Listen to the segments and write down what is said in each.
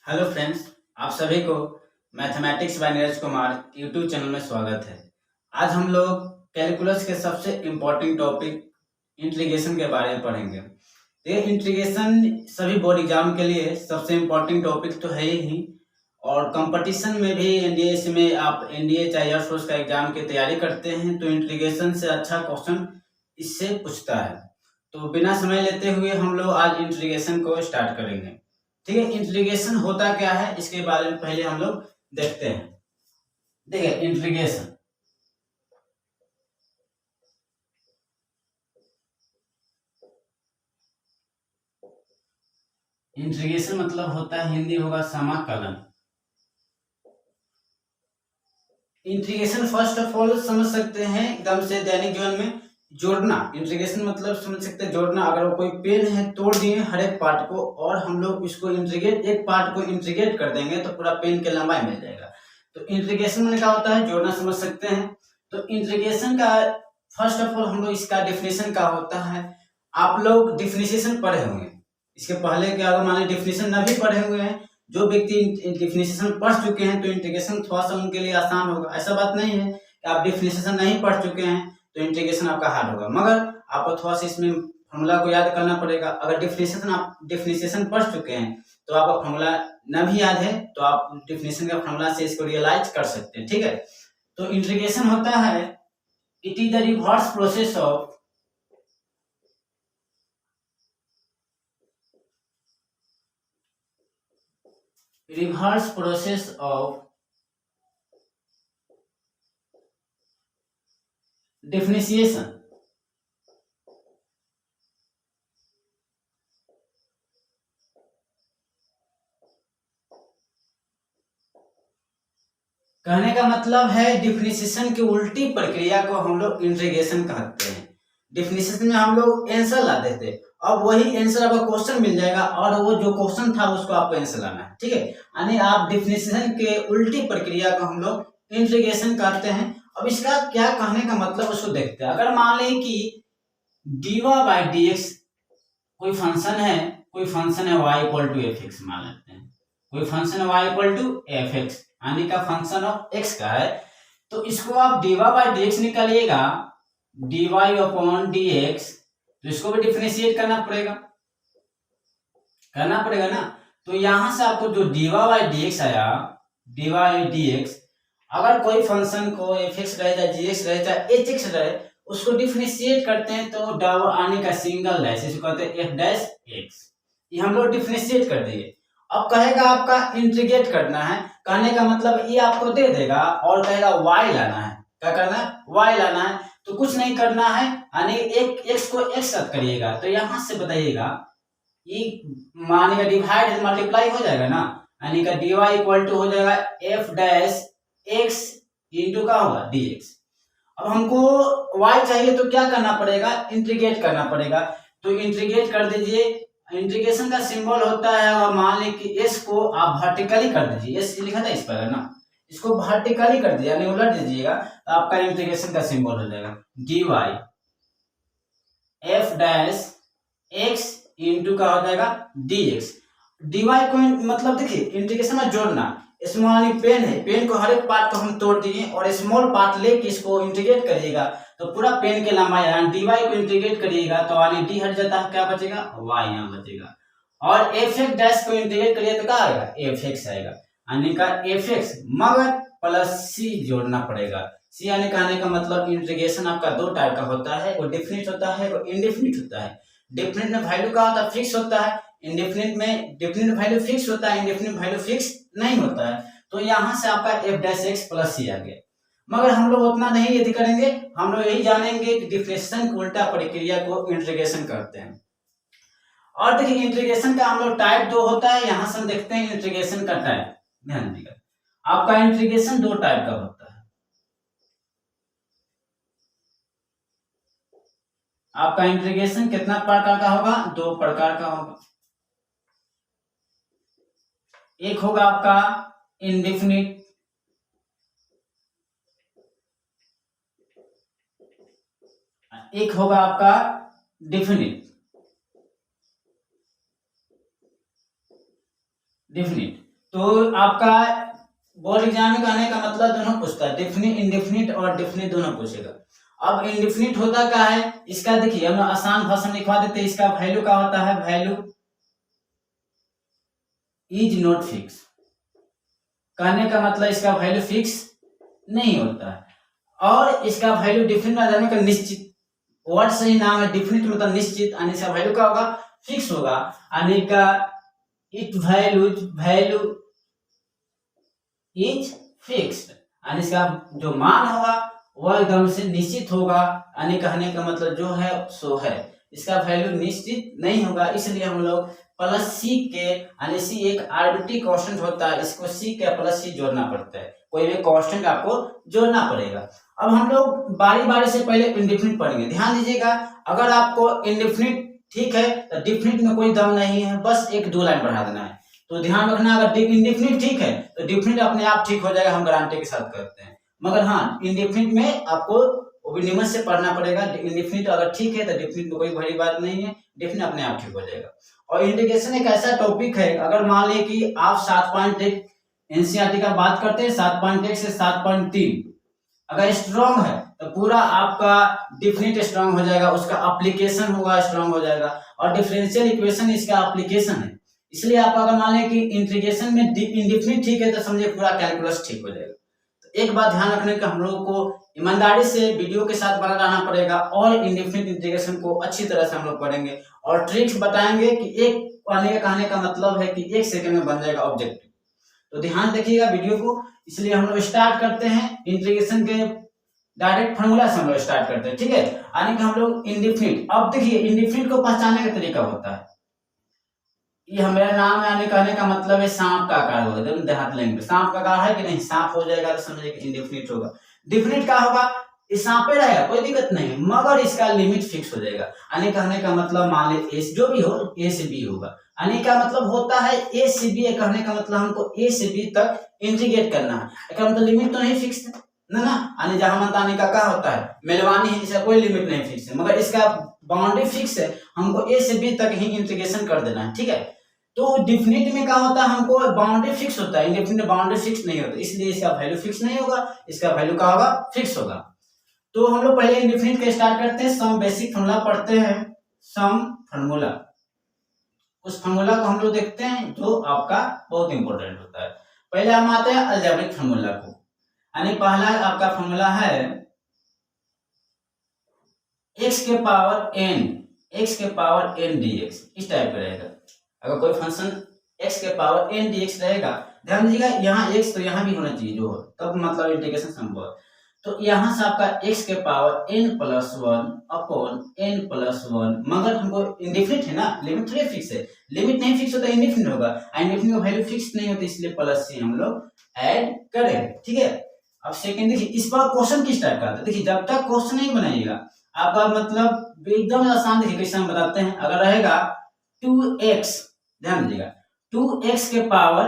Hello friends, आप सभी को mathematics bye Neeraj Kumar YouTube channel में स्वागत है। आज हम लोग कैलकुलस के सबसे इम्पोर्टेंट टॉपिक इंटीग्रेशन के बारे में पढ़ेंगे। ये इंटीग्रेशन सभी बोर्ड एग्जाम के लिए सबसे इम्पोर्टेंट टॉपिक तो है ही, और कंपटीशन में भी एनडीए में आप एनडीए चाहे एयर फोर्स का एग्जाम की तैयारी करते हैं तो इंटीग्रेशन से अच्छा क्वेश्चन इससे पूछता है। तो बिना समय लेते हुए हम लोग आज इंटीग्रेशन को स्टार्ट करेंगे। ठीक है, इंटीग्रेशन होता क्या है इसके बारे में पहले हम लोग देखते हैं। देखिए, इंटीग्रेशन मतलब होता है, हिंदी होगा समाकलन। इंटीग्रेशन फर्स्ट ऑफ ऑल समझ सकते हैं एकदम से दैनिक जीवन में जोड़ना। इंटीग्रेशन मतलब समझ सकते हैं जोड़ना। अगर वो कोई पेन है तोड़ दिए हर एक पार्ट को और हम लोग इसको इंटीग्रेट, एक पार्ट को इंटीग्रेट कर देंगे तो पूरा पेन की लंबाई मिल जाएगा। तो इंटीग्रेशन में क्या होता है, जोड़ना समझ सकते हैं। तो इंटीग्रेशन का फर्स्ट ऑफ ऑल हम लोग इसका डेफिनेशन क्या होता है, आप लोग डेफिनेशन पढ़े होंगे। इसके पहले के अगर मान लीजिए डेफिनेशन न भी पढ़े हुए हैं, जो व्यक्ति डेफिनेशन पढ़ चुके हैं तो इंटीग्रेशन थोड़ा सा उनके लिए आसान होगा। ऐसा बात नहीं है कि आप डेफिनेशन नहीं पढ़ चुके हैं तो इंटीग्रेशन आपका हार्ड होगा, मगर आपको थोड़ा सा इसमें फॉर्मूला को याद करना पड़ेगा। अगर डेफिनेशन पढ़ चुके हैं तो आपको फॉर्मूला न भी याद है तो आप डेफिनेशन का फॉर्मूला से इसको रियलाइज कर सकते हैं। ठीक है, तो इंटीग्रेशन होता है, it is the reverse process of differentiation. कहने का मतलब है डिफरेंशिएशन की उल्टी प्रक्रिया को हम लोग इंटीग्रेशन कहते हैं। डिफरेंशिएशन में हम लोग आंसर लाते थे, अब वही आंसर आपका क्वेश्चन मिल जाएगा और वो जो क्वेश्चन था उसको आपको आंसर लाना है। ठीक है, यानी आप डिफरेंशिएशन के उल्टी प्रक्रिया को हम लोग इंटीग्रेशन कहते हैं। अब इसका क्या कहने का मतलब उसको देखते हैं। अगर मान लें कि डीवा बाई डी एक्स कोई फंक्शन है y equal to f x मान लेते हैं। कोई फंक्शन है y equal to f x यानी का फंक्शन ऑफ x का है, तो इसको आप dy बाई डी एक्स निकालिएगा, dy अपॉन डी एक्स, तो इसको भी डिफरेंशिएट करना पड़ेगा ना। तो यहां से आपको जो dy बाई डी एक्स आया, dy बाई डी एक्स, अगर कोई फंक्शन को एफ एक्स रहे चाहे जी एक्स रहे चाहे एच एक्स रहे उसको डिफरेंशिएट करते हैं तो डबल आने का सिंगल डैश, इसको कहते हैं एफ डैश एक्स। ये हम लोग डिफरेंशिएट कर दिए। अब कहेगा आपका इंटीग्रेट करना है, कहने का मतलब ये आपको दे देगा और कहेगा y लाना है। क्या करना है, y लाना है। तो कुछ नहीं करना है, यानी एक x को x रद्द करिएगा तो यहां से बताइएगा ये मानेगा डिवाइड मल्टीप्लाई हो जाएगा ना, यानी का dy इक्वल टू हो जाएगा एफ डैश एक्स इंटू का होगा dx। अब हमको y चाहिए तो क्या करना पड़ेगा, इंटीग्रेट करना पड़ेगा। तो इंटीग्रेट कर दीजिए। इंटीग्रेशन का सिंबल होता है, और मान लीजिए कि s को आप वर्टिकली कर दीजिए, s लिखा था इस पर ना, इसको वर्टिकली कर दीजिए यानी उलट दीजिएगा तो आपका इंटीग्रेशन का सिंबल हो जाएगा dy f dash x into का हो जाएगा dx। dy को मतलब देखिए इंटीग्रेशन में जोड़ना, स्मॉल पेन है, पेन को हर एक पार्ट को हम तोड़ दिए और स्मॉल पार्ट लेके इसको इंटीग्रेट करिएगा तो पूरा पेन के लंबाई यानी dy को इंटीग्रेट करिएगा तो यानी d हट जाता है, क्या बचेगा y यहाँ बचेगा। और fx डैश को इंटीग्रेट करिए तो क्या आएगा fx आएगा, यानी का fx मगर प्लस c जोड़ना पड़ेगा। c यानी कहने का मतलब इंटीग्रेशन आपका दो टाइप का होता है, वो डेफिनिट होता है वो इनडेफिनिट होता है। डेफिनिट में वैल्यू का होता है फिक्स होता है, इंडेफिनिट में डेफिनिट वैल्यू फिक्स होता है, इंडेफिनिट वैल्यू फिक्स नहीं होता है। तो यहां से आपका f dash x plus c आ गया, मगर हम लोग उतना नहीं यदि करेंगे, हम लोग यही जानेंगे कि डिफरेंशिएशन की उल्टा प्रक्रिया को इंटीग्रेशन करते हैं। और देखिए इंटीग्रेशन का हम लोग टाइप दो होता है, यहां से हम देखते हैं इंटीग्रेशन का टाइप। ध्यान दीजिएगा, आपका इंटीग्रेशन दो टाइप का होता है। आपका इंटीग्रेशन कितना प्रकार का होगा, दो प्रकार का होगा। एक होगा आपका इंडेफिनिट, एक होगा आपका डेफिनिट। तो आपका बोर्ड एग्जाम में कहने का मतलब दोनों पूछता है, डेफिनिट इंडेफिनिट और डेफिनिट दोनों पूछेगा। अब इंडेफिनिट होता क्या है, इसका देखिए हम आसान भाषा में लिखवा देते हैं, इसका वैल्यू क्या होता है, वैल्यू इज नॉट फिक्स। कहने का मतलब इसका वैल्यू फिक्स नहीं होता है। और इसका वैल्यू डेफिनिट में का निश्चित, वर्ड सही नाम है, डेफिनिट मतलब निश्चित, यानी इसका वैल्यू क्या होगा, फिक्स होगा। यानी का इट वैल्यू इज फिक्स्ड, यानी इसका जो मान होगा वह एकदम से निश्चित होगा। यानी कहने का मतलब जो है सो है, इसका वैल्यू निश्चित नहीं होगा। इसलिए हम लोग प्लस सी के, यानी सी एक आर्बिट्री कांस्टेंट होता है, इसको सी के प्लस सी जोड़ना पड़ता है, कोई भी कांस्टेंट आपको जोड़ना पड़ेगा। अब हम लोग बारी बारी से पहले इंडेफिनिट पढ़ेंगे, ध्यान दीजिएगा। अगर आपको इंडेफिनिट ठीक है तो डेफिनिट में कोई दम नहीं है, बस एक दो लाइन बढ़ा देना है। तो ध्यान रखना, अगर इंडेफिनिट ठीक है तो डेफिनिट अपने आप ठीक हो जाएगा, हम गारंटी के साथ करते हैं। मगर हाँ, इंडेफिनिट में आपको नियम से पढ़ना पड़ेगा। इंडेफिनिट अगर ठीक है तो डेफिनिट में कोई बड़ी बात नहीं है, डेफिनिट अपने आप ठीक हो जाएगा। और इंटीग्रेशन एक ऐसा टॉपिक है, अगर मान लीजिए कि आप 7.1 एनसीईआरटी का बात करते हैं, 7.1 से 7.3 अगर स्ट्रॉन्ग है तो पूरा आपका डेफिनिट स्ट्रॉन्ग हो जाएगा, उसका एप्लीकेशन होगा स्ट्रॉन्ग हो जाएगा। और डिफरेंशियल इक्वेशन इसका एप्लीकेशन है, इसलिए आप अगर मान लें कि इंटीग्रेशन में इंडेफिनिट ठीक है तो समझिए पूरा कैलकुलस ठीक हो जाएगा। तो एक बात ध्यान रखने का, हम लोगों को ईमानदारी से वीडियो के साथ बना रहना पड़ेगा और इंडेफिनिट इंटीग्रेशन को अच्छी तरह से हम लोग पढ़ेंगे और ट्रिक्स बताएंगे कि एक पाने का कहने का मतलब है कि 1 सेकंड में बन जाएगा ऑब्जेक्टिव। तो ध्यान रखिएगा वीडियो को। इसलिए हम लोग स्टार्ट करते हैं इंटीग्रेशन के डायरेक्ट फार्मूला से हम लोग स्टार्ट करते हैं, ठीक है। यानी कि हम लोग इंडेफिनिट, अब देखिए इंडेफिनिट को पहचानने का तरीका होता है, ये हमारा नाम है, यानी कहने का मतलब है सांप का आकार होगा, एकदम देहात लैंग्वेज, सांप का आकार है कि नहीं, सांप हो जाएगा तो समझिए कि इंडेफिनिट होगा। डेफिनिट क्या होगा, ये सांपे रहेगा कोई दिक्कत नहीं, मगर इसका लिमिट फिक्स हो जाएगा। यानी कहने का मतलब मान ली ए जो भी हो, ए से बी होगा। यानी का मतलब होता है ए से बी, कहने का मतलब हमको ए से बी तक इंटीग्रेट करना है, इसका मतलब लिमिट तो नहीं फिक्स है ना। यानी जहां मताने का क्या होता है, मेलवानी है, इसका कोई लिमिट नहीं फिक्स है, मगर इसका बाउंड्री फिक्स है, हमको ए से बी तक ही इंटीग्रेशन कर देना है, ठीक है। तो डेफिनिट में क्या होता है, हमको बाउंड्री फिक्स होता है, इंडेफिनिट बाउंड्री फिक्स नहीं होता, इसलिए इसका वैल्यू फिक्स नहीं होगा, इसका वैल्यू क्या होगा, फिक्स होगा। तो हम लोग पहले इंडेफिनिट का स्टार्ट करते हैं, सम बेसिक फार्मूला पढ़ते हैं, सम फार्मूला। उस फार्मूला को हम लोग देखते हैं जो आपका बहुत इंपॉर्टेंट होता है। पहले हम आते हैं अलजेब्रिक फार्मूला को, यानी पहला आपका फार्मूला है x के पावर n dx, इस टाइप का रहेगा। अगर कोई फंक्शन x के पावर n dx रहेगा, ध्यान दीजिएगा यहाँ x तो यहाँ भी होना चाहिए जो है, तब मतलब इंटीग्रेशन संभव है। तो यहाँ से आपका x के power n plus 1 upon n plus 1, मगर हमको इंडेफिनिट है ना, लिमिट थोड़ी फिक्स है, लिमिट नहीं फिक्स होता इंडेफिनिट होगा, इंडेफिनिट का वैल्यू फिक्स नहीं होती, इसलिए प्लस से हम लोग ऐड करेंगे, ठीक है। अब सेकंड देखिए, इस पर क्वेश्चन किस टाइप का आता है, देखिए जब तक क्वेश्चन नहीं बनाइएगा आपका मतलब एकदम आसान, देखिए कैसे हम बताते हैं। अगर रहेगा 2x, ध्यान दीजिएगा 2x के पावर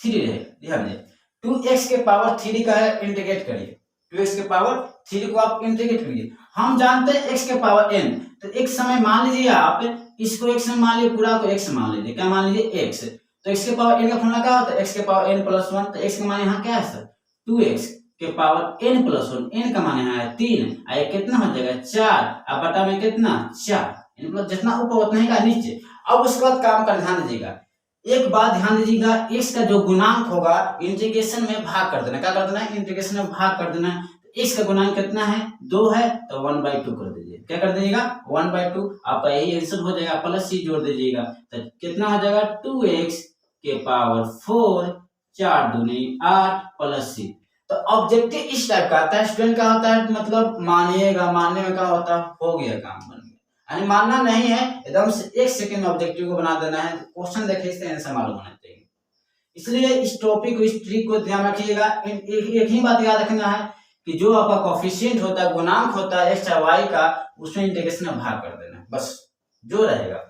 3 रहेगा, ध्यान दीजिए 2x के पावर 3 का है, इंटीग्रेट करिए, 2x के पावर 3 को आप इंटीग्रेट करिए। हम जानते हैं x के पावर n, तो एक समय मान लीजिए आप इसको x में मान लीजिए, पूरा को x मान लीजिए, क्या मान लीजिए x, तो x के पावर n का फॉर्मूला क्या होता है, x के पावर n प्लस 1, तो x का मान यहाँ क्या है सर 2x के पावर n प्लस 1, n का मान यहाँ है 3, आए कितना हो जाएगा 4, अब बटा में कितना 4, मतलब जितना ऊपर उतना ही का नीचे। अब उसके बाद काम कर ध्यान दीजिएगा, एक बात ध्यान दीजिएगा, x का जो गुणांक होगा इंटीग्रेशन में भाग कर देना, क्या कर देना है, इंटीग्रेशन में भाग कर देना। x का गुणांक कितना है 2 है, तो 1/2 कर दीजिए, क्या कर दीजिएगा 1/2, आपका यही आंसर हो जाएगा, प्लस c जोड़ दीजिएगा, तो कितना हो जाएगा 2x के पावर 4, 4 दूनी 8 प्लस c। तो ऑब्जेक्टिव इस टाइप का आता है स्टूडेंट, का होता है मतलब मानिएगा, मानने में क्या होता है, हो गया काम बन गया, यानी मानना नहीं है, एकदम से 1 सेकंड में ऑब्जेक्टिव को बना देना है। क्वेश्चन देखिए इससे आंसर मालूम होना चाहिए, इसलिए इस टॉपिक को, इस ट्रिक को ध्यान रखिएगा। एक ही बात याद रखना है कि जो आपका कोफिशिएंट होता है, गुणांक होता है x या y का, उसमें इंटीग्रेशन में भाग कर देना, बस जो रहेगा।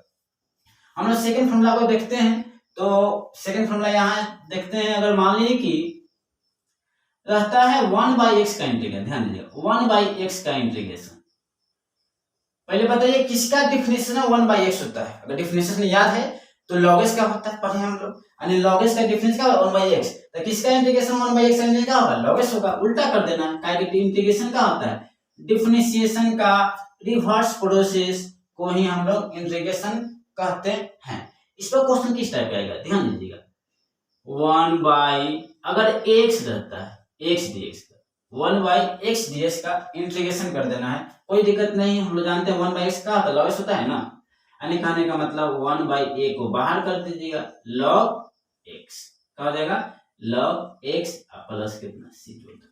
हम लोग सेकंड फॉर्मूला को देखते हैं, तो सेकंड फॉर्मूला यहाँ देखते हैं, अगर मान लीजिए कि रहता है 1/x का इंटीग्रेशन, ध्यान दीजिए 1/x का इंटीग्रेशन। पहले बताइए किसका डिफिनेशन है 1/x होता है, अगर डिफिनेशन याद है तो log s क्या होता है पढ़े हम लोग, यानी log s का डिफरेंस क्या होगा 1/x, तो किसका इंटीग्रेशन 1/x का क्या होगा log s होगा, उल्टा कर देना है, काहे कि इंटीग्रेशन क्या होता है डिफरेंशिएशन का रिवर्स प्रोसेस को ही हम लोग इंटीग्रेशन कहते हैं। इस पर क्वेश्चन किस टाइप का आएगा ध्यान दीजिएगा, 1 अगर x रहता है x dx का 1/x dx का इंटीग्रेशन कर देना है, कोई दिक्कत नहीं, हम लोग जानते हैं 1/x का log s होता है ना, यानी कहने का मतलब 1/a को बाहर कर दीजिएगा, log x क्या हो जाएगा log x प्लस कितना c जोड़ दो।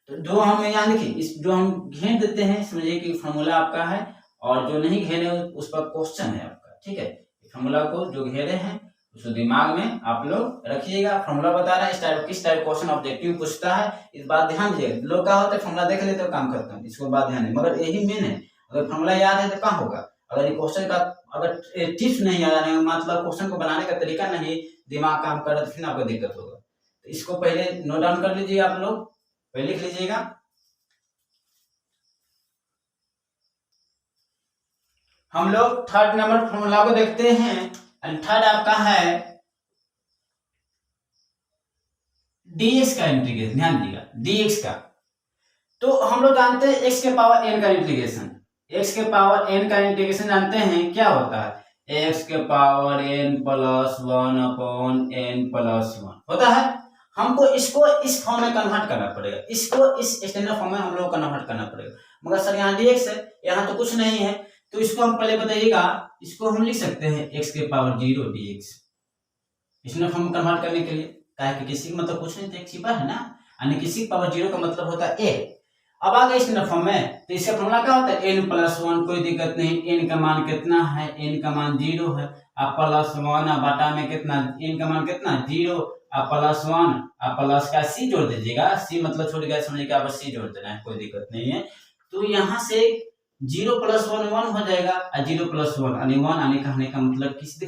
तो जो हम यहाँ देखिए इस जो हम घेर देते हैं समझिए कि फॉर्मूला आपका है, और जो नहीं घेरे उस पर क्वेश्चन है आपका, ठीक है। फॉर्मूला को जो घेरे हैं उसको दिमाग में आप लोग रखिएगा, फॉर्मूला बता रहा है इस टाइप किस टाइप क्वेश्चन ऑब्जेक्टिव पूछता है, इस बात ध्यान दीजिए। लोग क्या होता है फॉर्मूला देख लेते हो काम करते हैं, इसको बात ध्यान है, मगर यही मेन है, अगर फॉर्मूला याद है तो क्या होगा, अगर ये क्वेश्चन का अगर टिप्स नहीं याद आने मतलब क्वेश्चन को बनाने का तरीका नहीं दिमाग काम कर रहा तो फिर आपको दिक्कत होगा। तो इसको पहले नोट डाउन कर लीजिए, आप लोग पहले लिख लीजिएगा। हम लोग थर्ड नंबर फॉर्मूला को देखते हैं, एंड थर्ड आपका है dx का इंटीग्रेशन, ध्यान दीजिएगा dx का। तो हम लोग जानते हैं x के पावर n का इंटीग्रेशन, x के पावर n का इंटीग्रेशन जानते हैं क्या होता है x के पावर n प्लस 1/n+1 होता है। हमको इसको इस फॉर्म में कन्वर्ट करना पड़ेगा, इसको इस स्टैंडर्ड फॉर्म में हम लोग कन्वर्ट करना पड़ेगा, मगर सर यहाँ dx है यहाँ तो कुछ नहीं है, तो इसको हम पहले बताइएगा, इसको हम लिख सकते हैं x के पावर 0 dx इसमें फॉर्म कन्वर्ट करने के लिए, काहे कि किसी का मतलब कुछ नहीं तो छिपा है ना, यानी किसी पावर 0 का मतलब होता है a। अब आ गए इस फॉर्म में, तो इसका फॉर्मूला क्या होता है n+1, कोई दिक्कत नहीं, n का मान कितना है n का मान 0 है, अब +1 बटा में कितना n का मान कितना 0, अब +1 अब प्लस का c जोड़ दीजिएगा, c मतलब छोड़ गया समझिए कि आप c जोड़ देना है, कोई दिक्कत नहीं है। तो यहाँ से 0 + 1 1 हो जाएगा, और 0 + 1 यानी 1 आने कहने का मतलब किसी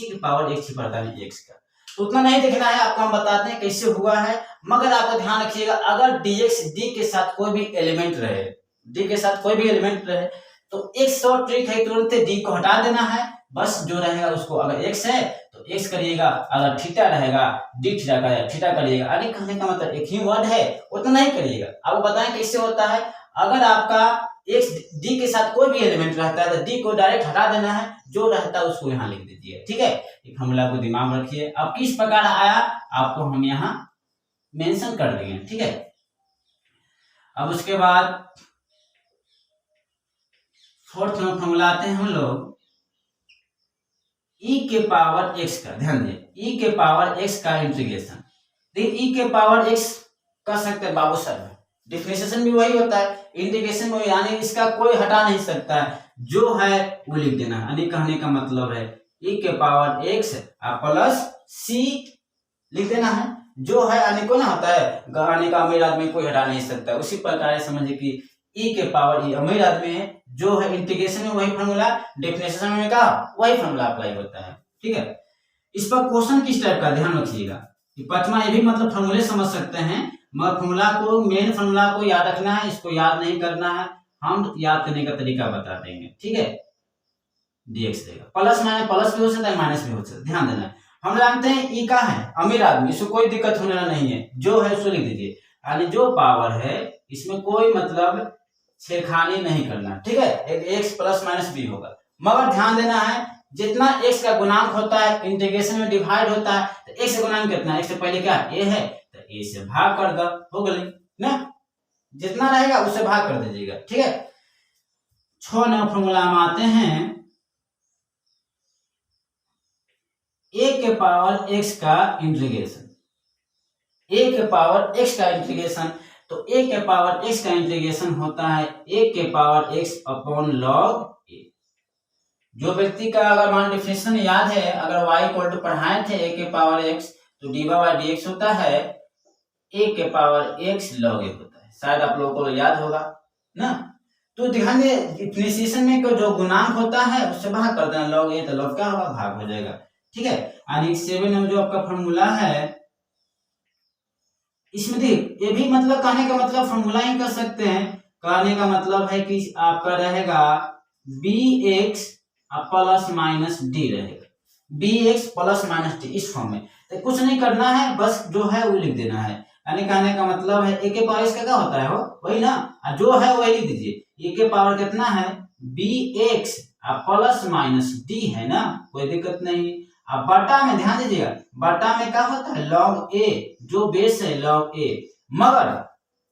की पावर एक छिपाता नहीं x का, तो उतना नहीं देखना है आपको, हम बताते हैं कैसे हुआ है। मगर आपको ध्यान रखिएगा अगर dx d के साथ कोई भी एलिमेंट रहे, d के साथ कोई भी एलिमेंट रहे तो एक शॉर्ट ट्रिक है, तुरंत d को हटा देना है, बस जो रहेगा उसको, अगर x है तो x करिएगा, अगर थीटा रहेगा d थीटा करिएगा, यानी कहने का मतलब एक ही वर्ड है उतना नहीं करिएगा। आपको बताएं कैसे होता है, अगर आपका x d के साथ कोई भी एलिमेंट रहता है तो d को डायरेक्ट हटा देना है, जो रहता है उसको यहाँ लिख दीजिए, ठीक है। ये फॉर्मूला को दिमाग में रखिए, अब किस प्रकार आया आपको हम यहाँ मेंशन कर देंगे, ठीक है। अब उसके बाद फोर्थ में फॉर्मूला आते हैं हम लोग e के पावर x का, ध्यान दें e के पावर x का इंटीग्रेशन, देखिए e के पावर x कर सकते हैं बाबू सर, डिफरेंशिएशन भी वही होता है, इंटीग्रेशन में यानी इसका कोई हटा नहीं सकता है, जो है वो लिख देना है, यानी कहने का मतलब है e के पावर x प्लस c लिख देना है, जो है यानी को ना होता है गहाने का अमीर आदमी कोई हटा नहीं सकता, उसी प्रकार समझिए कि e के पावर e अमीर आदमी है, जो है इंटीग्रेशन में वही फॉर्मूला, डिफरेंशिएशन में का वही फॉर्मूला अप्लाई होता है, ठीक है। इस पर क्वेश्चन किस टाइप का ध्यान रखिएगा, पांचवा ये भी मतलब फॉर्मूले समझ सकते हैं, मगर फॉर्मूला को मेन फॉर्मूला को याद रखना है, इसको याद नहीं करना है, हम याद करने का तरीका बता देंगे, ठीक है। dx देगा, प्लस माइनस प्लस भी हो सकता है माइनस भी हो सकता है, ध्यान देना है। हम जानते हैं ई का है अमीर आदमी, इसको कोई दिक्कत होने वाला नहीं है, जो है उसको लिख दीजिए, यानी जो पावर है इसमें कोई मतलब छेड़खानी नहीं करना, ठीक है। एक x प्लस माइनस भी होगा, मगर ध्यान देना है जितना x का गुणांक होता है इंटीग्रेशन में डिवाइड होता है, तो x का गुणांक कितना है, x से पहले क्या a है तो a से भाग कर दो, हो गई ना, जितना रहेगा उससे भाग कर दीजिएगा, ठीक है। 6 नंबर फॉर्मूला में आते हैं a के पावर x का इंटीग्रेशन, a के पावर x का इंटीग्रेशन, तो a के पावर x का इंटीग्रेशन होता है a के power x upon log a। जो व्यक्ति का अगर मान डिफरेंशिएशन याद है, अगर y इक्वल टू पढ़ाए थे a के पावर x तो dy बाय dx होता है a के पावर x log a होता है, शायद आप लोगों को याद होगा ना। तो ध्यान दें डिफरेंशिएशन में जो गुणांक होता है उससे भाग कर देना, log a तो log क्या होगा भाग हो जाएगा, ठीक है। यानी 7 में जो आपका फॉर्मूला है इसमें देख ये भी मतलब कहने का मतलब फॉर्मूला ही कर सकते हैं, कहने का मतलब है कि आपका रहेगा bx प्लस माइनस d रहेगा, b x plus minus d इस फॉर्म में। तो कुछ नहीं करना है, बस जो है वो लिख देना है। यानी कहने का मतलब है ए के पावर इसका क्या होता है हो वही ना, जो है वही लिख दीजिए। ए के पावर कितना है b x plus minus d है ना, कोई दिक्कत नहीं। अब बटा में ध्यान दीजिएगा, बटा में क्या होता है लॉग ए, जो बेस है लॉग ए। मगर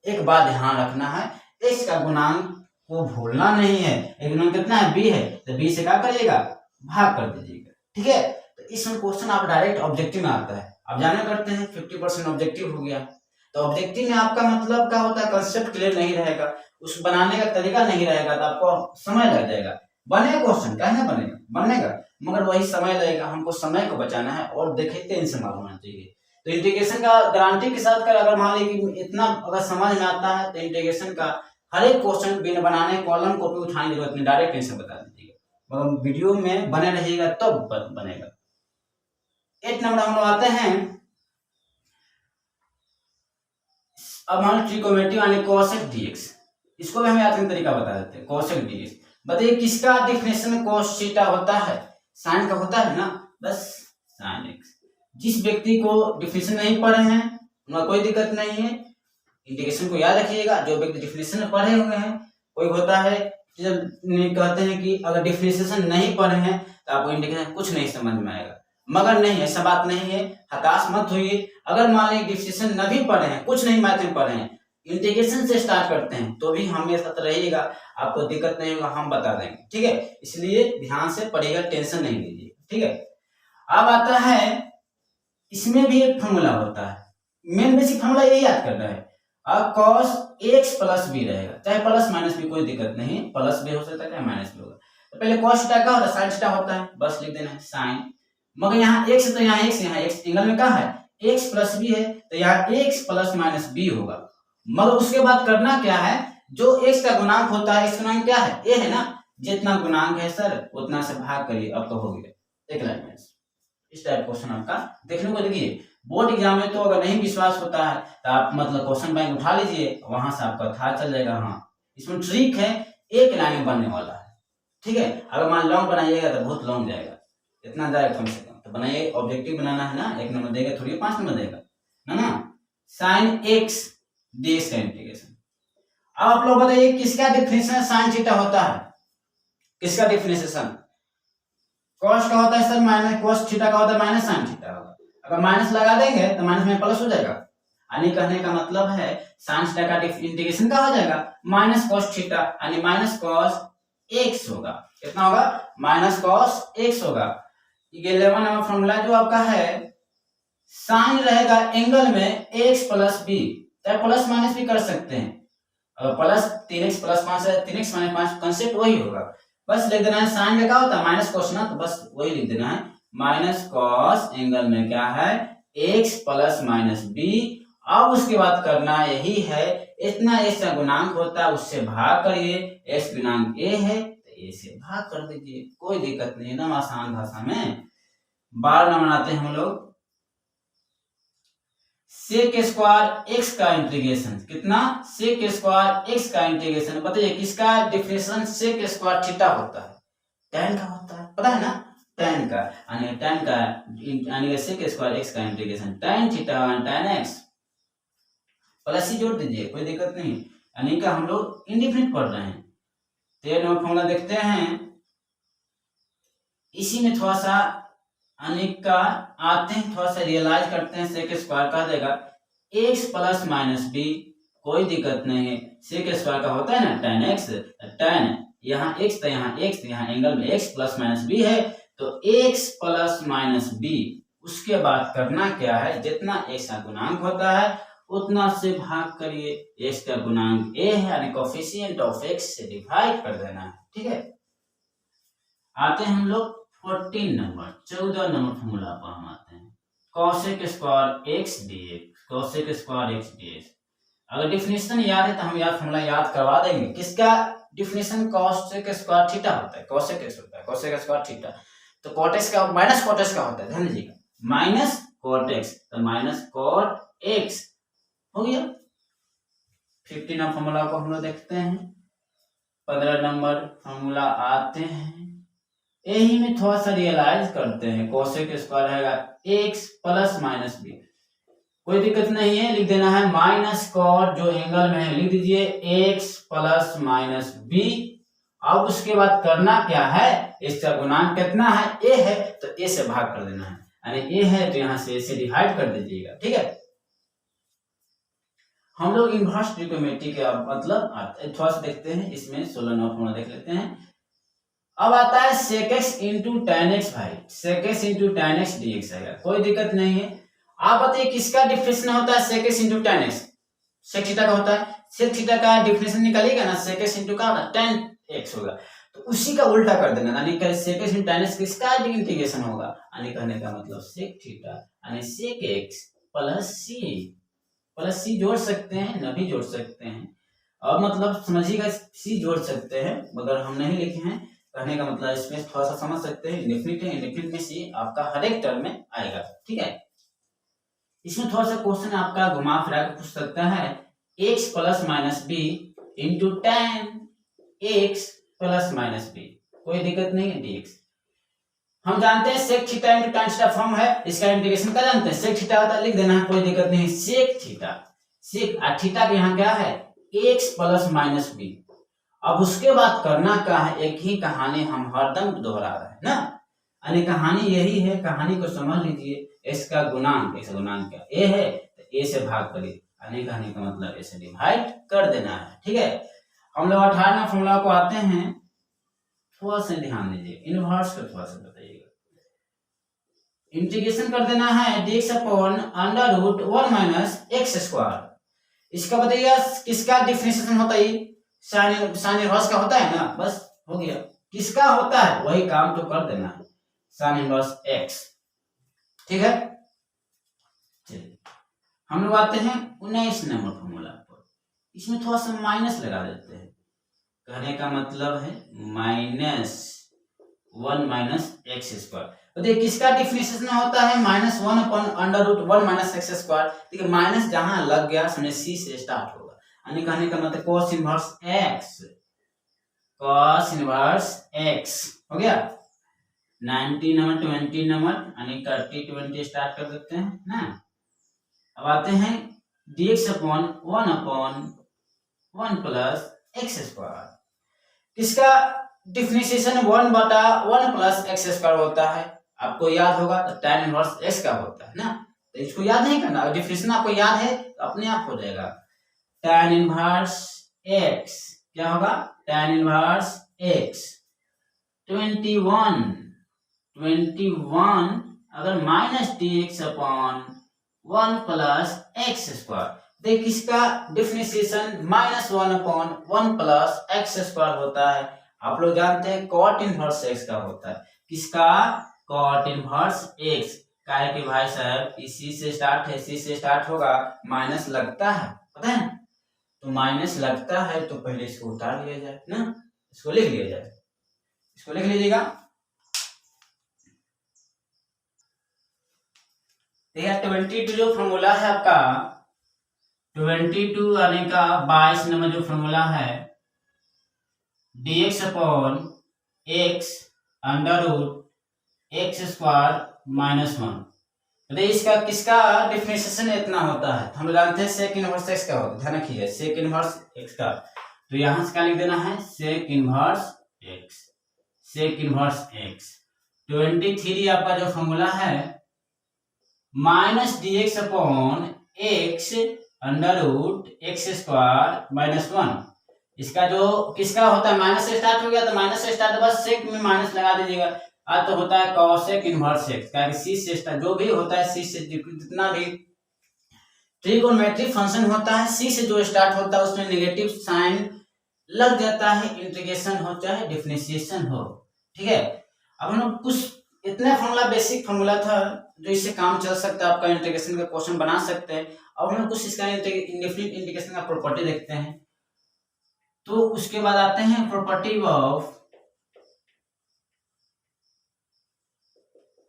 एक बात ध्यान रखना है, एक्स का गुणांक को भूलना नहीं है। एक गुणांक कितना है बी है, तो बी से क्या करिएगा भाग कर दीजिएगा, ठीक है। तो इसमें क्वेश्चन आप डायरेक्ट ऑब्जेक्टिव में आता है। अब जाने करते हैं 50% ऑब्जेक्टिव हो गया। तो ऑब्जेक्टिव में आपका मतलब क्या होता है, कंसेप्ट क्लियर नहीं रहेगा, उस बनाने का तरीका नहीं रहेगा, तो आपको समय लग जाएगा। बनेगा क्वेश्चन कहने बनेगा, बनेगा, मगर वही समय लगेगा। हमको समय को बचाना है और देखे टेंशन मालूम होना चाहिए। तो इंटीग्रेशन का गारंटी के साथ कर, अगर मान लीजिए कि इतना अगर समझ में आता है तो इंटीग्रेशन का हर एक क्वेश्चन बिना बनाने कॉलम को भी उठाने की जरूरत नहीं, डायरेक्ट आंसर बता दीजिएगा। मगर वीडियो में बने रहिएगा तब बनेगा। 8 नंबर हम लोग आते हैं। अब मान ट्रिकोमेट्री यानी कोसेक डीएक्स, इसको भी हम याद करने तरीका बता देते हैं। कोसेक डीएक्स बताइए किसका डिफिनेशन कोस थीटा होता है, साइन का होता है ना, बस साइन एक्स। जिस व्यक्ति को डिफिनेशन नहीं पढ़े हैं उनका कोई दिक्कत नहीं है, इंटीग्रेशन को याद रखिएगा। जो व्यक्ति डिफिनेशन पढ़े हुए हैं, कोई होता है जब कहते हैं कि अगर डिफिनेशन नहीं पढ़े हैं तो आपको इंटीग्रेशन कुछ नहीं समझ में आएगा, मगर नहीं, ऐसा बात नहीं है, हताश मत होइए। अगर मान लीजिए डिफिनेशन न भी पढ़े हैं, कुछ नहीं मैथ में पढ़े हैं, इंटीग्रेशन से स्टार्ट करते हैं तो भी हमें साथ रहिएगा, आपको दिक्कत नहीं होगा, हम बता देंगे, ठीक है। इसलिए ध्यान से पढ़िएगा, टेंशन नहीं लीजिए, ठीक है। अब आता है, इसमें भी एक फॉर्मूला होता है, मेन बेसिक फॉर्मूला यही याद करना है। अब cos x प्लस बी रहेगा, चाहे प्लस माइनस भी कोई दिक्कत नहीं, प्लस भी हो सकता है चाहे माइनस भी होगा। तो पहले cos थीटा का होता है, sin थीटा होता है, बस लिख देना है sin। मगर यहाँ x तो यहाँ x, यहाँ x एंगल में क्या है x प्लस बी है, तो यहाँ x प्लस माइनस बी होगा। मगर उसके बाद करना क्या है, जो x का गुणांक होता है, x गुणांक क्या है a है ना, जितना गुणांक है सर उतना से भाग करिए, अब तो हो गया एक लाइन में। इस टाइप क्वेश्चन आपका देखने को देखिए। बोर्ड एग्जाम में तो अगर नहीं विश्वास होता है तो आप मतलब क्वेश्चन बैंक उठा लीजिए, वहां से आपका था चल जाएगा। हाँ, इसमें ट्रिक है, एक लाइन में बनने वाला है, ठीक है। अगर मान लॉन्ग बनाइएगा तो बहुत लॉन्ग जाएगा, इतना जाएगा कम से कम। तो बनाइए, ऑब्जेक्टिव बनाना है ना, 1 नंबर देगा थोड़ी 5 नंबर देगा, है ना। साइन एक्स डीएक्स का इंटीग्रेशन। अब आप लोग बताइए किसका डिफिनेशन साइन थीटा होता है, किसका डिफिनेशन कॉस का होता है सर माइनस, कॉस थीटा का होता है माइनस साइन थीटा होगा। अगर माइनस लगा देंगे तो माइनस में प्लस हो जाएगा, यानी कहने का मतलब है साइन थीटा का इंटीग्रेशन का हो जाएगा माइनस कॉस थीटा, यानी माइनस कॉस एक्स होगा। कितना होगा माइनस कॉस एक्स होगा। 11 नंबर फॉर्मूला जो आपका है, साइन रहेगा एंगल में एक्स प्लस बी, चाहे प्लस माइनस भी कर सकते हैं। अगर प्लस 3x प्लस 5 है, 3x माइनस 5 कंसेप्ट वही होगा, बस लिख देना है। साइन में क्या होता है माइनस कॉस ना, तो बस वही लिख देना है माइनस कॉस एंगल में क्या है x प्लस माइनस बी। अब उसके बाद करना यही है, इतना x का गुणांक होता है उससे भाग करिए, x गुणांक a है तो a से भाग कर दीजिए, कोई दिक्कत नहीं, एकदम आसान भाषा में। 12 नंबर आते हैं हम लोग, सेक स्क्वायर एक्स का इंटीग्रेशन। कितना सेक स्क्वायर एक्स का इंटीग्रेशन, बताइए किसका डिफिनेशन सेक स्क्वायर थीटा होता है, tan का होता है, पता है ना, tan का, यानी tan का यानी सेक स्क्वायर एक्स का integration tan theta tan x plus ही जोड़ दीजिए, कोई दिक्कत नहीं, यानी कि हम लोग इंडिफिनिट पढ़ रहे हैं। 13 नंबर फॉर्मूला देखते हैं, इसी में थोड़ा सा अनेक का आते हैं, थोड़ा सा रियलाइज करते हैं। सेक स्क्वायर का देगा x प्लस माइनस बी, कोई दिक्कत नहीं है। सेक स्क्वायर का होता है ना tan x, tan यहाँ x तो यहाँ x, यहाँ एंगल में x प्लस माइनस बी है, तो x प्लस माइनस बी। उसके बाद करना क्या है, जितना x का गुणांक होता है उतना से भाग करिए, x का गुणांक a है यानी कोफिशिएंट ऑफ x से डिवाइड कर देना है, ठीक है। आते हैं हम लोग 14 नंबर 14 नंबर फॉर्मूला पर हम आते हैं, cosec square x dx, cosec square x dx। अगर डिफिनेशन याद है तो हम याद फॉर्मूला याद करवा देंगे। किसका डिफिनेशन cosec स्क्वायर थीटा होता है, cosec x होता है, cosec स्क्वायर थीटा। तो cot x का माइनस cot x का होता है, ध्यान दीजिएगा, माइनस cot x, तो माइनस cot x हो गया। 15 नंबर फॉर्मूला को हम लोग देखते हैं। 15 नंबर फॉर्मूला आते हैं, यही में थोड़ा सा रियलाइज करते हैं, कोसेक स्क्वायर रहेगा एक्स प्लस माइनस बी, कोई दिक्कत नहीं है, लिख देना है माइनस कॉट जो एंगल में है लिख दीजिए एक्स प्लस माइनस बी। अब उसके बाद करना क्या है, इसका गुणांक कितना है, ए है तो ए से भाग कर देना है, यानी ए है तो यहाँ से ए से डिवाइड कर दीजिएगा, ठीक है। हम लोग इनवर्स ट्रिग्नोमेट्री के मतलब थोड़ा सा देखते हैं, इसमें 16 नंबर फॉर्मूला देख लेते हैं। अब आता है sec x into ten x, भाई sec x into ten x D x आएगा, कोई दिक्कत नहीं है। आप बताइए किसका डिफरेंशियल होता है sec x into ten x, sec theta का होता है, sec थीटा का डिफरेंशियल निकालिएगा ना, sec x इंटू का टेन एक्स होगा, तो उसी का उल्टा कर देना, यानी कि sec x into ten x किसका इंटीग्रेशन होगा, यानी कहने का मतलब sec थीटा यानी sec x प्लस सी जोड़ सकते हैं, न भी जोड़ सकते हैं, अब मतलब समझिएगा सी जोड़ सकते हैं, मगर हम नहीं लिखे हैं, कहने का मतलब इसमें थोड़ा सा समझ सकते हैं, इंडेफिनिट है, इंडेफिनिट में सी आपका हर एक टर्म में आएगा, ठीक है। इसमें थोड़ा सा क्वेश्चन आपका घुमा फिरा के पूछ सकता है, x plus minus b into ten x plus minus b, कोई दिक्कत नहीं है, dx हम जानते हैं sec theta into tan theta form है, इसका इंटीग्रेशन क्या जानते हैं, sec थीटा होता है, लिख देना है, कोई दिक्कत नहीं, sec थीटा sec थीटा के यहाँ क्या है x प्लस माइनस बी। अब उसके बाद करना क्या है, एक ही कहानी हम हरदम दोहरा रहे हैं ना, यानी कहानी यही है, कहानी को समझ लीजिए, इसका गुणांक क्या ए है तो ए से भाग करिए, यानी कहानी का मतलब ए से डिवाइड कर देना है, ठीक है। हम लोग 18वें फॉर्मूला को आते हैं, थोड़ा सा ध्यान दीजिए, इनवर्स को थोड़ा सा बताइएगा, इंटीग्रेशन कर देना है dx upon under root 1 minus x square, इसका बताइए किसका डिफरेंशिएशन होता है, साइन इनवर्स का होता है ना, बस हो गया, किसका होता है वही काम तो कर देना है, साइन इनवर्स x, ठीक है। चलिए हम लोग आते हैं 19 नंबर फॉर्मूला पर, इसमें थोड़ा सा माइनस लगा देते हैं, कहने का मतलब है माइनस 1 माइनस एक्स स्क्वायर, तो देखिए किसका डिफरेंशिएशन होता है minus 1 upon under root 1 minus x square, देखिए माइनस जहां लग गया समझे सी से स्टार्ट होगा, यानी कहने का मतलब cos इनवर्स x हो गया, 19 नंबर 20 नंबर यानी 30 20 स्टार्ट कर देते हैं ना। अब आते हैं dx upon 1 plus x square, किसका डिफरेंशिएशन 1 बटा 1 प्लस एक्स स्क्वायर होता है, आपको याद होगा तो tan इनवर्स x का होता है ना, तो इसको याद नहीं करना, अगर डिफरेंशिएशन आपको याद है तो अपने आप हो जाएगा, tan इनवर्स x क्या होगा, tan इनवर्स x 21 अगर minus dx upon 1 plus x square, देख इसका differentiation minus 1 upon 1 plus x square होता है, आप लोग जानते हैं cot इनवर्स x का होता है, किसका cot इनवर्स x, काहे कि भाई साहब इसी से स्टार्ट है, इसी से स्टार्ट होगा, माइनस लगता है पता है, तो माइनस लगता है तो पहले इसको उतार लिया जाए ना, इसको लिख लिया जाए, इसको लिख लीजिएगा, देखिए 22 जो फॉर्मूला है आपका 22 आने का 22 नंबर जो फॉर्मूला है dx upon x under root x square minus 1, तो इसका किसका डिफरेंशिएशन इतना होता है, हम जानते हैं सेक इनवर्स एक्स का होता है, ध्यान रखिए सेक इनवर्स एक्स का, तो यहां से क्या लिख देना है सेक इनवर्स एक्स 23 आपका जो फॉर्मूला है minus dx upon x under root x square minus 1, इसका जो किसका होता है माइनस से स्टार्ट हो गया तो माइनस से स्टार्ट, बस सेक में माइनस लगा दीजिएगा, आज तो होता है cosec इनवर्स एक्स, क्योंकि सी से स्टार्ट जो भी होता है सी से जितना भी ट्रिगोनोमेट्रिक फंक्शन होता है सी से जो स्टार्ट होता है उसमें नेगेटिव साइन लग जाता है, इंटीग्रेशन हो चाहे डिफरेंशिएशन हो, ठीक है। अब हम लोग कुछ इतना फॉर्मूला बेसिक फॉर्मूला था जो इससे काम चल सकता है, आपका इंटीग्रेशन का क्वेश्चन बना सकते हैं, अब हम लोग कुछ इसका इंडेफिनिट इंटीग्रेशन का प्रॉपर्टी देखते हैं, तो उसके बाद आते हैं property of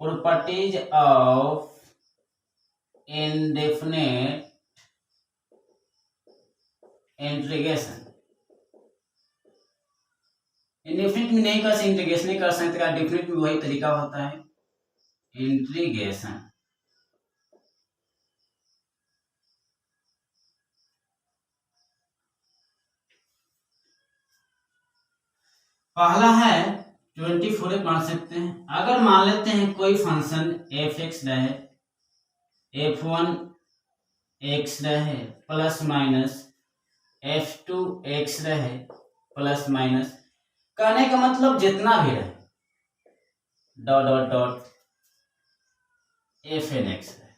properties of indefinite integration, indefinite में नहीं कर सकते, इंटीग्रेशन नहीं कर सकते का, डेफिनेट में वही तरीका होता है इंटीग्रेशन। पहला है 24 मान सकते हैं। अगर मान लेते हैं कोई फंक्शन एफ एक्स रहे, f1 एक्स रहे प्लस माइनस f2 एक्स रहे प्लस माइनस, कहने का मतलब जितना भी रहे dot dot dot f n x रहे,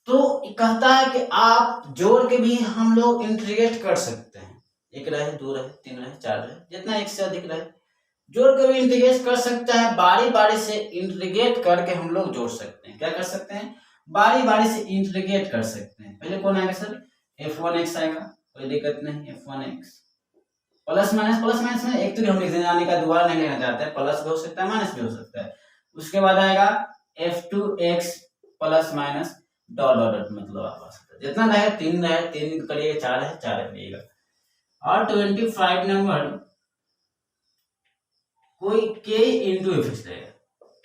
तो कहता है कि आप जोड़ के भी हम लोग इंटीग्रेट कर सकते हैं। एक रहे, दो रहे, तीन रहे, चार रहे, जितना एक से अधिक रहे जोड़ के भी इंटीग्रेट कर सकता है। बारी बारी से इंटीग्रेट करके हम लोग जोड़ सकते हैं। क्या कर सकते हैं? बारी बारी से इंटीग्रेट कर सकते हैं। पहले कौन आएगा सर? f1x आएगा, कोई दिक्कत नहीं, f1x प्लस माइनस में एक तो हम लिख देने का दोबारा नहीं लेना चाहते हैं, प्लस भी हो सकता है माइनस भी हो सकता है। उसके बाद आएगा f2x plus minus dot dot dot, मतलब आप आ सकते हैं जितना रहे, तीन रहे तीन करिएगा, चार है चार करिएगा। और 25 नंबर कोई k इंटू एफ एक्स रहेगा,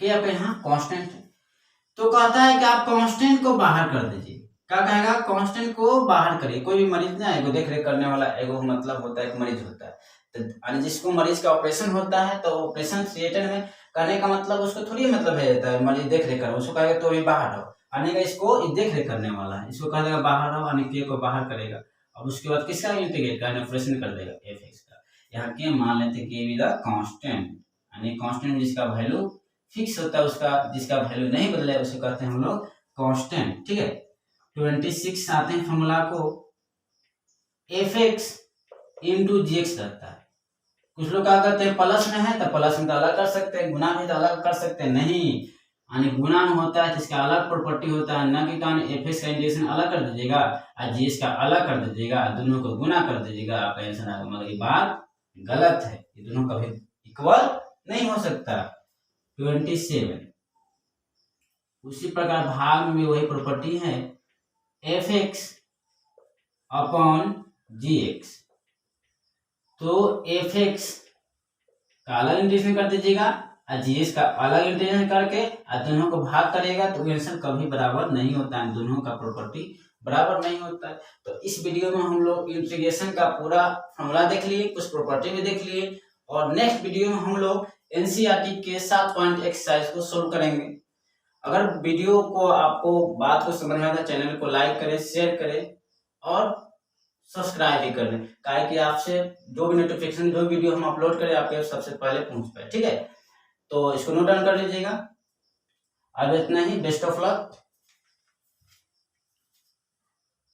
k आपके यहाँ कांस्टेंट है, तो कहता है कि आप कांस्टेंट को बाहर कर दीजिए। क्या कहेगा? कांस्टेंट को बाहर करिए। कोई भी मरीज ना एगो देख रेख करने वाला एगो मतलब होता है, एक मरीज होता है, तो जिसको मरीज का ऑपरेशन होता है, तो ऑपरेशन थिएटर में करने का मतलब उसको थोड़ी मतलब है जाता है मरीज देख रेख कर, उसको कहेगा तो भी बाहर रहो, आने का इसको देख रेख करने वाला है, इसको कह देगा बाहर रहो, आने के को बाहर करेगा। अब उसके बाद किसका इंटीग्रेट करना, ऑपरेशन कर देगा एफ एक्स का। यहाँ के मान लेते के विद कांस्टेंट, यानी कांस्टेंट जिसका वैल्यू फिक्स होता है, उसका जिसका वैल्यू नहीं बदले उसे कहते हैं हम लोग कांस्टेंट। ठीक है, 26 आते हैं फॉर्मूला को, एफ एक्स इंटू जी एक्स रहता है। कुछ लोग क्या करते हैं, प्लस में है तो प्लस में तो अलग कर सकते हैं, गुना में तो अलग कर सकते हैं, नहीं, यानी गुना में होता है तो इसका अलग प्रॉपर्टी होता है, न कि कारण एफ एक्स का इंटीग्रेशन अलग कर दीजिएगा और जी एक्स का अलग कर दीजिएगा, दोनों को गुना कर दीजिएगा, आपका आंसर आएगा। मतलब ये बात गलत है, ये दोनों कभी इक्वल नहीं हो सकता। 27 उसी प्रकार भाग में भी वही प्रॉपर्टी है, एफ एक्स अपॉन जी एक्स, तो एफ एक्स का अलग इंटीग्रेशन कर दीजिएगा और जी एक्स का अलग इंटीग्रेशन करके और दोनों को भाग करेगा, तो आंसर कभी बराबर नहीं होता है, दोनों का प्रॉपर्टी बराबर नहीं होता है। तो इस वीडियो में हम लोग इंटीग्रेशन का पूरा फॉर्मूला देख लिए, कुछ प्रॉपर्टी भी देख लिए, और नेक्स्ट वीडियो में हम लोग एनसीईआरटी के 7 पॉइंट एक्सरसाइज को सोल्व करेंगे। अगर वीडियो को आपको बात को समझ में आता है, चैनल को लाइक करें, शेयर करें और सब्सक्राइब भी कर लें, ताकि कि आपसे जो भी नोटिफिकेशन, जो वीडियो हम अपलोड करें आपके सबसे पहले पहुंच पाए। ठीक है, तो इसको नोट डाउन कर लीजिएगा। अब इतना ही, बेस्ट ऑफ लक।